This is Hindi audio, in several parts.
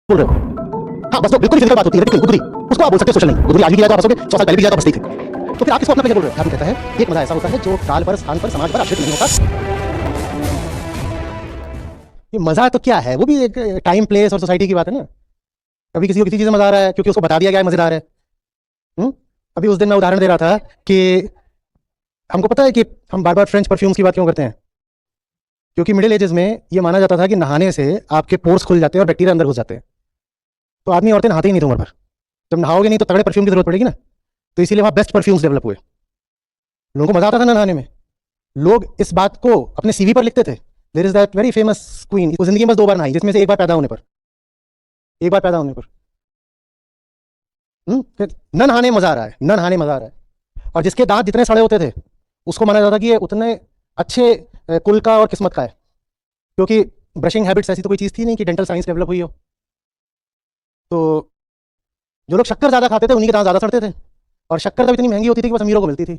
बोल रहे हो। हाँ बस तो बिल्कुल फिजिकल बात होती है, लेकिन गुदरी उसको आप बोल सकते हो सोशल नहीं। गुदरी आज भी किया तो आप हंसोगे, 100 साल पहले भी किया तो हंसते ही थे। तो फिर आप किसको अपना प्लेजर बोल रहे हो? आप कहता है एक मजा ऐसा होता है जो काल पर, स्थान पर, समाज पर आश्रित नहीं होता। ये मजा तो क्या है, वो भी एक टाइम, प्लेस और सोसाइटी की बात है ना। कभी किसी को किसी चीज में मजा आ रहा है क्योंकि उसको बता दिया गया है मजेदार है। अभी उस दिन मैं उदाहरण दे रहा था कि हमको पता है कि हम बार बार फ्रेंच परफ्यूम्स की बात क्यों करते हैं, क्योंकि मिडिल एजेस में ये माना जाता था कि नहाने से आपके पोर्स खुल जाते हैं और बैक्टीरिया अंदर घुस जाते हैं। तो आदमी औरतें नहाते ही नहीं थे उम्र भर। जब नहाओगे नहीं तो तगड़े परफ्यूम की जरूरत पड़ेगी ना, तो इसीलिए वहां बेस्ट परफ्यूम्स डेवलप हुए। लोगों को मजा आता था ना नहाने में। लोग इस बात को अपने सीवी पर लिखते थे। There is that very famous queen, वो जिंदगी में बस 2 बार नहाई, जिसमें से एक बार पैदा होने पर, एक बार पैदा होने पर। न नहाने मजा आ रहा है, न नहाने मजा आ रहा है। और जिसके दांत जितने सड़े होते थे उसको माना जाता कि ये उतने अच्छे कुल का और किस्मत का है, क्योंकि ब्रशिंग हैबिट्स ऐसी तो कोई चीज़ थी नहीं कि डेंटल साइंस डेवलप हुई हो। तो जो लोग शक्कर ज़्यादा खाते थे उन्हीं के दांत ज़्यादा सड़ते थे, और शक्कर तब इतनी महंगी होती थी कि बस अमीरों को मिलती थी,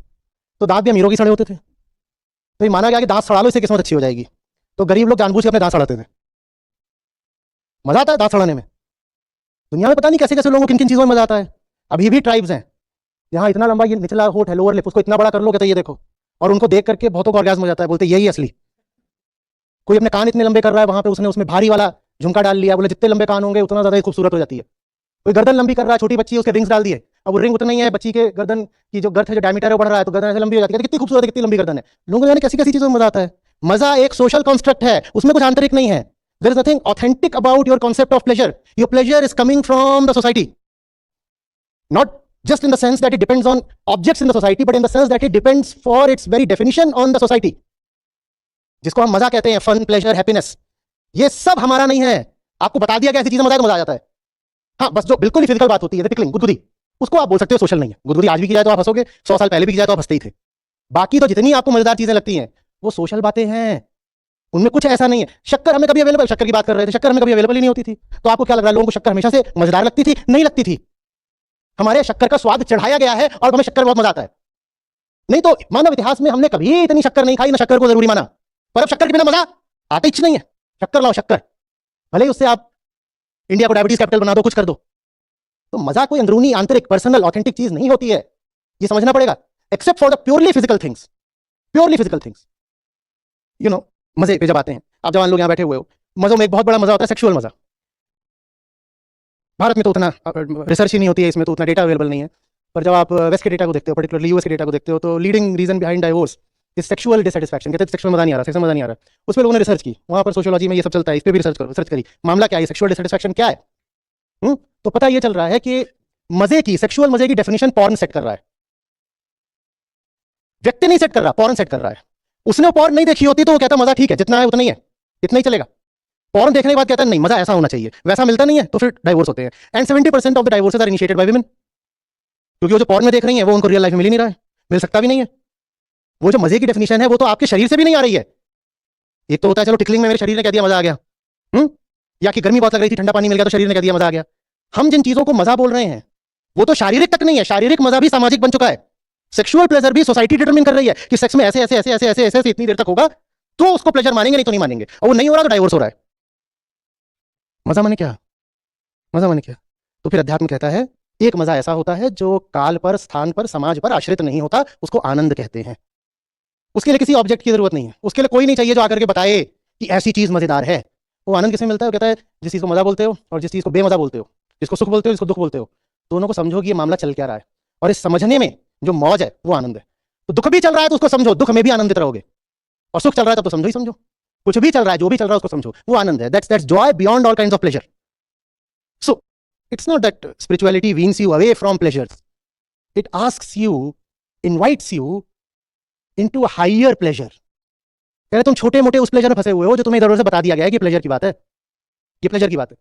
तो दांत भी अमीरों के सड़े होते थे। तो ये माना गया कि दांत सड़ा लो, इससे किस्मत अच्छी हो जाएगी। तो गरीब लोग जानबूझ के अपने दांत सड़ाते थे। मजा आता है दांत सड़ाने में। दुनिया में पता नहीं कैसे कैसे लोगों को किन किन चीज़ों में मजा आता है। अभी भी ट्राइब्स हैं यहाँ, इतना लंबा ये निचला होठ है, लोअर लिप, उसको इतना बड़ा कर लो कहते ये देखो, और उनको देख करके बहुतों को ऑर्गेज्म हो जाता है, बोलते यही असली। कोई अपने कान इतने लंबे कर रहा है वहां पे, उसने उसमें भारी वाला झुमका डाल लिया, बोले जितने लंबे कान होंगे उतना ज्यादा खूबसूरत हो जाती है। कोई गर्दन लंबी कर रहा है, छोटी बच्ची है उसके रिंग्स डाल दिए, अब वो रिंग उतना ही है, बच्ची के गर्दन की जो गर्थ है, जो डायमीटर है वो बढ़ रहा है, तो गर्दन ऐसे लंबी हो जाती है, कितनी खूबसूरत है, कितनी लंबी गर्दन है। लोगों ने कैसी कैसी चीजों में मजा आता है। मजा एक सोशल कॉन्स्ट्रक्ट है, उसमें कुछ आंतरिक नहीं है। There is nothing authentic about your concept of pleasure. Your pleasure is coming from the society, not just in the sense that it depends on objects in the society, but in the sense that it depends for its very definition on the society. जिसको हम मजा कहते हैं, फन, प्लेजर, हैप्पीनेस, ये सब हमारा नहीं है। आपको बता दिया कि ऐसी चीजें मजा है तो मजा आ जाता है। हाँ बस जो बिल्कुल ही फिजिकल बात होती है, टिकलिंग, गुदगुदी, उसको आप बोल सकते हो सोशल नहीं है। गुदगुदी आज भी की जाए तो आप हंसोगे, 100 साल पहले भी की जाए तो आप हंसते ही थे। बाकी तो जितनी आपको मजेदार चीजें लगती हैं वो सोशल बातें हैं, उनमें कुछ ऐसा नहीं है। शक्कर हमें कभी अवेलेबल, शक्कर की बात कर रहे थे, शक्कर हमें कभी अवेलेबल ही नहीं होती थी। तो आपको क्या लग रहा है, लोगों को शक्कर हमेशा से मजेदार लगती थी? नहीं लगती थी। हमारे शक्कर का स्वाद चढ़ाया गया है और हमें शक्कर बहुत मजा आता है। नहीं तो मानव इतिहास में हमने कभी इतनी शक्कर नहीं खाई, ना शक्कर को जरूरी माना। पर अब शक्कर के बिना मजा आता ही नहीं है। शक्कर लाओ, शक्कर, भले ही उससे आप इंडिया को डायबिटीज कैपिटल बना दो, कुछ कर दो। तो मजा कोई अंदरूनी, आंतरिक, पर्सनल, ऑथेंटिक चीज नहीं होती है, ये समझना पड़ेगा। Except for the purely physical things, purely physical things. You know, मजे पे जब आते हैं, आप जवान लोग यहाँ बैठे हुए हो, मजों में एक बहुत बड़ा मजा होता है सेक्सुअल मजा। भारत में तो उतना रिसर्च ही नहीं होती है इसमें, तो उतना डेटा अवेलेबल नहीं है। पर जब आप वेस्ट के डेटा को देखते हो, पर्टिकुलरली यूएस के डेटा को देखते हो, तो leading reason behind divorce is sexual dissatisfaction. कहते हैं सेक्सुअल मजा नहीं आ रहा, सेक्सुअल मजा नहीं आ रहा। उस पर लोगों ने रिसर्च की, वहां पर सोशियोलॉजी में ये सब चलता है, इस पर भी रिसर्च करो, रिसर्च करी, मामला क्या है, सेक्सुअल डिससैटिस्फैक्शन क्या है। तो पता ये चल रहा है कि मजे की, सेक्सुअल मजे की डेफिनेशन पॉर्न सेट कर रहा है। व्यक्ति नहीं सेट कर रहा, पॉर्न सेट कर रहा है। उसने पॉर्न नहीं देखी होती तो वो कहता मजा ठीक है, जितना है उतना ही है, इतना ही चलेगा। पॉर्न देखने के बाद कहता है नहीं मजा ऐसा होना चाहिए, वैसा मिलता नहीं है, तो फिर डाइवोर्स होते हैं। And 70% of the divorces are initiated by women, क्योंकि वो जो पॉर्न में देख रही है वो उनको रियल लाइफ में मिल ही नहीं रहा है, मिल सकता भी नहीं है। वो जो मजे की डेफिनेशन है वो तो आपके शरीर से भी नहीं आ रही है। एक तो होता है चलो टिकलिंग में मेरे शरीर ने कह दिया मजा आ गया, या कि गर्मी बहुत लग रही थी, ठंडा पानी मिल गया तो शरीर ने कह दिया मजा आ गया। हम जिन चीजों को मजा बोल रहे हैं वो तो शारीरिक तक नहीं है, शारीरिक मजा भी सामाजिक बन चुका है। सेक्सुअल प्लेजर भी सोसाइटी डिटरमिन कर रही है कि सेक्स में ऐसे ऐसे ऐसे ऐसे ऐसे ऐसे इतनी देर तक होगा तो उसको प्लेजर मानेंगे, नहीं तो नहीं मानेंगे, और वो नहीं हो रहा तो डाइवोर्स हो रहा है। मजा माने क्या, मजा माने क्या? तो फिर अध्यात्म कहता है एक मजा ऐसा होता है जो काल पर, स्थान पर, समाज पर आश्रित नहीं होता, उसको आनंद कहते हैं। उसके लिए किसी ऑब्जेक्ट की जरूरत नहीं है, उसके लिए कोई नहीं चाहिए जो आकर के बताए कि ऐसी चीज मजेदार है। वो आनंद किसमें मिलता है? वो कहता है जिस चीज को मजा बोलते हो और जिस चीज को बेमजा बोलते हो, जिसको सुख बोलते हो, जिसको दुख बोलते हो, दोनों को समझो कि ये मामला चल क्या रहा है, और इस समझने में जो मौज है वो आनंद है। तो दुख भी चल रहा है तो उसको समझो, दुख में भी आनंदित रहोगे, और सुख चल रहा है तब तो समझो ही समझो। कुछ भी चल रहा है, जो भी चल रहा है उसको समझो, वो आनंद है। That's Joy beyond all kinds of pleasure. So, it's not that spirituality weans you away from pleasures. It asks you, invites you into a higher pleasure. कह रहे तुम छोटे मोटे उस प्लेजर में फंसे हुए हो जो तुम्हें इधर उधर से बता दिया गया है कि प्लेजर की बात है, ये प्लेजर की बात है।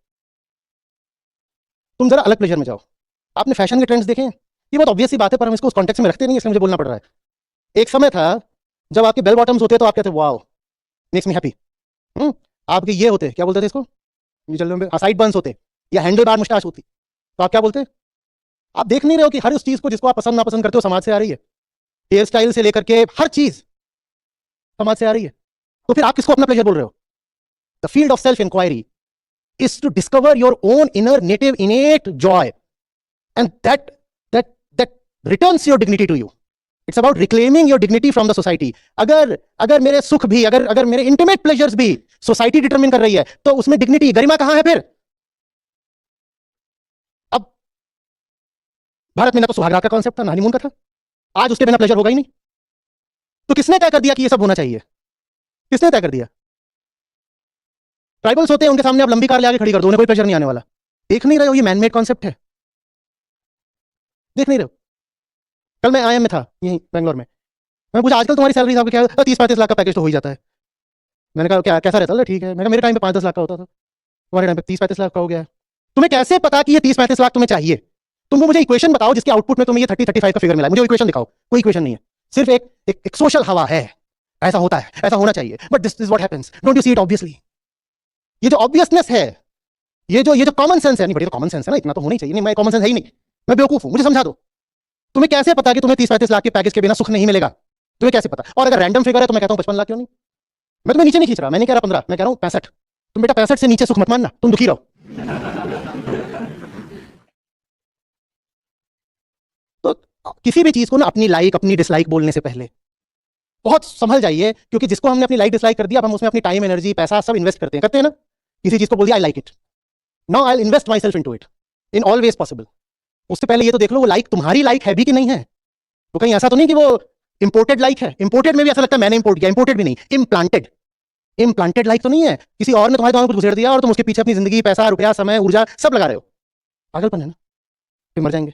तुम जरा अलग प्लेजर में जाओ। आपने फैशन के ट्रेंड्स देखे हैं? ये बहुत ऑब्वियस सी बात है, पर हम इसको उस कॉन्टेक्स्ट में रखते नहीं, इसलिए मुझे बोलना पड़ रहा है। एक समय था जब आपके बेल बॉटम्स होते तो आप कहते वाओ मेक्स मी हैप्पी। आपके ये होते, क्या बोलते थे इसको, ये चल रहे साइड बर्न्स होते, या हैंडल बार मुस्टाच होती, तो आप क्या बोलते? आप देख नहीं रहे हो कि हर उस चीज को जिसको आप पसंद नापसंद करते हो समाज से आ रही है। हेयर स्टाइल से लेकर के हर चीज समाज से आ रही है। तो फिर आप किसको अपना प्लेजर बोल रहे हो? The field of self inquiry is to discover your own inner native innate joy, and that returns your dignity to you. It's about reclaiming your dignity from the society. अगर मेरे सुख भी, अगर मेरे इंटीमेट प्लेजर्स भी सोसाइटी डिटरमिन कर रही है, तो उसमें डिग्निटी, गरिमा कहां है फिर? अब भारत में ना तो सुहागरात का कॉन्सेप्ट था, ना हनीमून का था। आज उसके बिना प्लेजर होगा ही नहीं। तो किसने तय कर दिया कि ये सब होना चाहिए? किसने तय कर दिया? ट्राइबल्स होते हैं, उनके सामने आप लंबी कार ले आके खड़ी कर दो, उन्हें कोई प्रेशर नहीं आने वाला। देख नहीं रहे हो ये मैनमेड कॉन्सेप्ट है? देख नहीं रहे हो? कल मैं आईएम में था यहीं बैंगलोर में, मैं पूछा आजकल तुम्हारी सैलरी साहब क्या है? 30-35 लाख का पैकेज तो हो ही जाता है। मैंने कहा क्या कैसा रहता है? ठीक है। मैं कहा मेरे टाइम पे 5-10 लाख का होता था, तुम्हारे टाइम पे 30-35 लाख का हो गया है। तुम्हें कैसे पता कि ये 30-35 लाख तुम्हें चाहिए? तुम मुझे इक्वेशन बताओ जिसके आउटपुट में तुम्हें ये 30-35 का फिगर मिला है। मुझे इक्वेशन दिखाओ। कोई इक्वेशन नहीं है, सिर्फ एक सोशल हवा है, ऐसा होता है, ऐसा होना चाहिए। But this is what happens, don't you see it obviously? ये जो ऑब्वियसनेस है, ये जो कॉमन सेंस है, नहीं बड़ी तो कॉमन सेंस है ना, इतना तो होना ही चाहिए। नहीं, मैं कॉमन सेंस है ही नहीं, मैं बेवकूफ हूं, मुझे समझा दो। तुम्हें कैसे पता कि तुम्हें 30-35 लाख के पैकेज के बिना सुख नहीं मिलेगा? तुम्हें कैसे पता? और अगर रैंडम फिगर है तो मैं कहता हूं 55 लाख क्यों नहीं? मैं तुम्हें नीचे नहीं खींच रहा, मैं नहीं कह रहा 15, मैं कह रहा हूं 65। तुम बेटा 65 से नीचे सुख मत मानना, तुम दुखी रहो। तो किसी भी चीज को ना अपनी लाइक अपनी डिसलाइक बोलने से पहले बहुत संभल जाइए, क्योंकि जिसको हमने अपनी लाइक डिसलाइक कर दिया, अब हम उसमें अपनी टाइम, एनर्जी, पैसा सब इन्वेस्ट करते हैं ना। किसी चीज को बोल दिया I like it, now I will invest my self into it in all ways possible. उससे पहले ये तो देख लो वो लाइक तुम्हारी लाइक है भी कि नहीं है। तो कहीं ऐसा तो नहीं कि वो इंपोर्टेड लाइक है? इंपोर्टेड में भी ऐसा लगता है मैंने इंपोर्ट किया, इंपोर्टेड भी नहीं, इम्प्लांटेड लाइक तो नहीं है। किसी और ने तुम्हारे दिमाग में कुछ घुसेड़ दिया और तुम उसके पीछे अपनी जिंदगी, पैसा, रुपया, समय, ऊर्जा सब लगा रहे हो। पागलपन है ना, फिर मर जाएंगे।